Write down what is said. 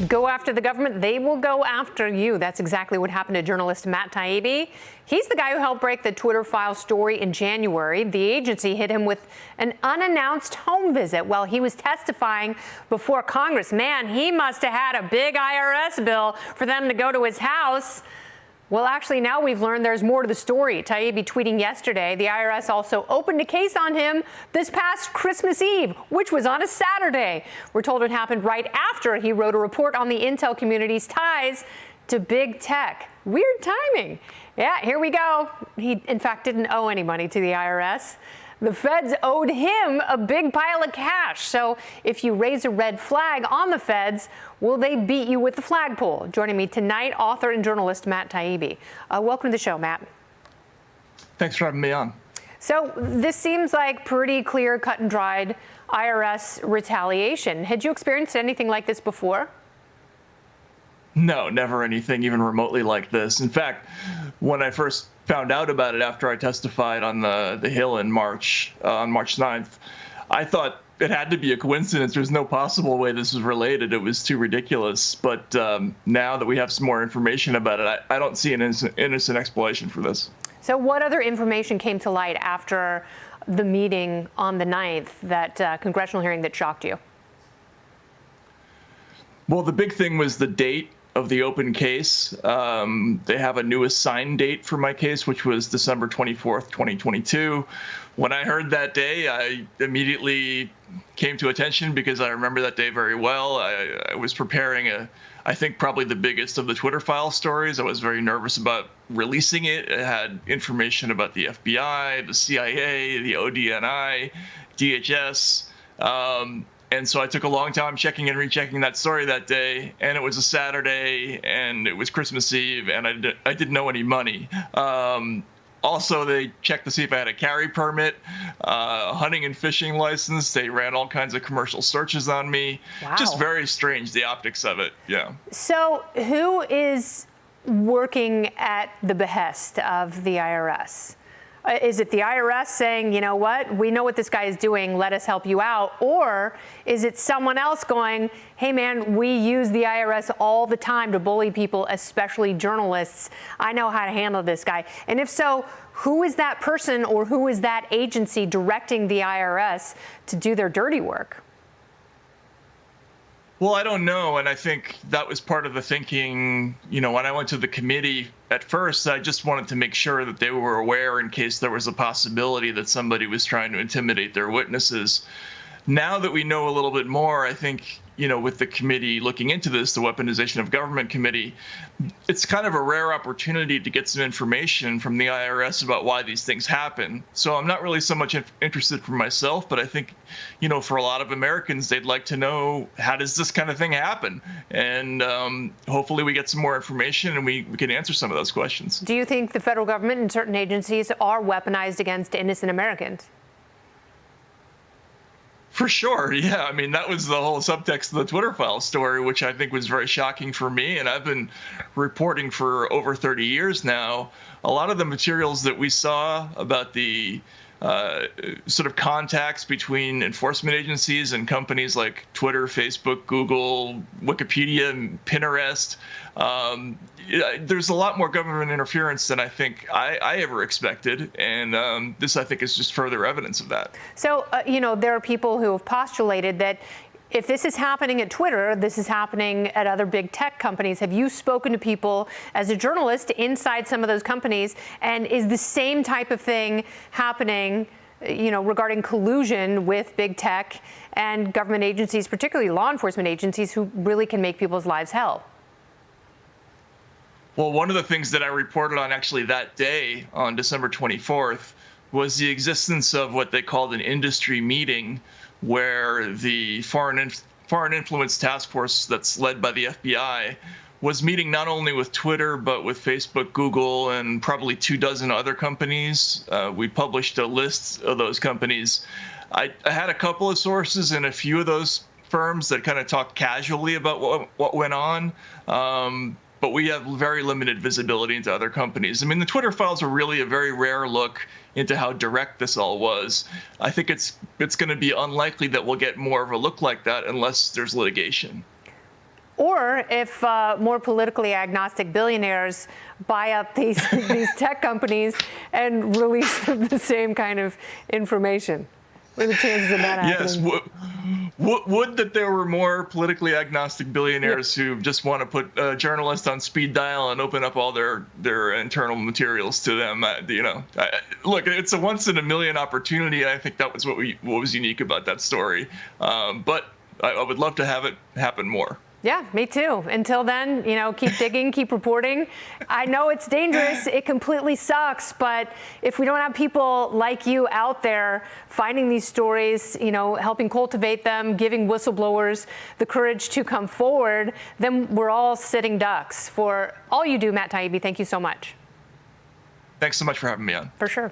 go after the government, they will go after you. That's exactly what happened to journalist Matt Taibbi. He's the guy who helped break the Twitter file story in January. The agency hit him with an unannounced home visit while he was testifying before Congress. Man, he must have had a big IRS bill for them to go to his house. Well, actually, now we've learned there's more to the story. Taibbi tweeting yesterday, the IRS also opened a case on him this past Christmas Eve, which was on a Saturday. We're told it happened right after he wrote a report on the intel community's ties to big tech. Weird timing. Yeah, here we go. He, in fact, didn't owe any money to the IRS. The feds owed him a big pile of cash. So if you raise a red flag on the feds, will they beat you with the flagpole? Joining me tonight, author and journalist Matt Taibbi. Welcome to the show, Matt. Thanks for having me on. So this seems like pretty clear, cut and dried IRS retaliation. Had you experienced anything like this before? No, never anything even remotely like this. In fact, when I first found out about it after I testified on the Hill in March, on March 9th, I thought it had to be a coincidence. There's no possible way this was related. It was too ridiculous. But now that we have some more information about it, I don't see an innocent explanation for this. So what other information came to light after the meeting on the 9th, that congressional hearing that shocked you? Well, the big thing was the date of the open case. They have a new assigned date for my case, which was December 24th, 2022. When I heard that day, I immediately came to attention because I remember that day very well. I was preparing I think probably the biggest of the Twitter file stories. I was very nervous about releasing it. It had information about the FBI, the CIA, the ODNI, DHS. And so I took a long time checking and rechecking that story that day, and it was a Saturday, and it was Christmas Eve, and I didn't owe any money. Also, they checked to see if I had a carry permit, hunting and fishing license. They ran all kinds of commercial searches on me. Wow. Just very strange, the optics of it, yeah. So who is working at the behest of the IRS? Is it the IRS saying, you know what, we know what this guy is doing, let us help you out? Or is it someone else going, hey man, we use the IRS all the time to bully people, especially journalists. I know how to handle this guy. And if so, who is that person or who is that agency directing the IRS to do their dirty work? Well, I don't know, and I think that was part of the thinking. You know, when I went to the committee at first, I just wanted to make sure that they were aware in case there was a possibility that somebody was trying to intimidate their witnesses. Now that we know a little bit more, I think, you know, with the committee looking into this, the Weaponization of Government Committee, it's kind of a rare opportunity to get some information from the IRS about why these things happen. So I'm not really so much interested for myself, but I think, you know, for a lot of Americans, they'd like to know, how does this kind of thing happen? And hopefully we get some more information and we can answer some of those questions. Do you think the federal government and certain agencies are weaponized against innocent Americans? For sure, yeah. I mean, that was the whole subtext of the Twitter file story, which I think was very shocking for me. And I've been reporting for over 30 years now. A lot of the materials that we saw about the sort of contacts between enforcement agencies and companies like Twitter, Facebook, Google, Wikipedia, and Pinterest. There's a lot more government interference than I think I ever expected, and this, I think, is just further evidence of that. So, you know, there are people who have postulated that if this is happening at Twitter, this is happening at other big tech companies. Have you spoken to people as a journalist inside some of those companies? And is the same type of thing happening, you know, regarding collusion with big tech and government agencies, particularly law enforcement agencies, who really can make people's lives hell? Well, one of the things that I reported on actually that day, on December 24th, was the existence of what they called an industry meeting, where the Foreign Influence Task Force that's led by the FBI was meeting not only with Twitter, but with Facebook, Google, and probably 24 other companies. We published a list of those companies. I had a couple of sources in a few of those firms that kind of talked casually about what went on. But we have very limited visibility into other companies. I mean, the Twitter files are really a very rare look into how direct this all was. I think it's going to be unlikely that we'll get more of a look like that unless there's litigation. or if more politically agnostic billionaires buy up these tech companies and release the same kind of information. What are the chances of that happening? Yes. Would that there were more politically agnostic billionaires who just want to put journalists on speed dial and open up all their internal materials to them. Look, it's a once in a million opportunity. I think that was what was unique about that story. But I would love to have it happen more. Yeah, me too. Until then, keep digging, keep reporting. I know it's dangerous. It completely sucks. But if we don't have people like you out there finding these stories, helping cultivate them, giving whistleblowers the courage to come forward, then we're all sitting ducks. For all you do, Matt Taibbi, thank you so much. Thanks so much for having me on. For sure.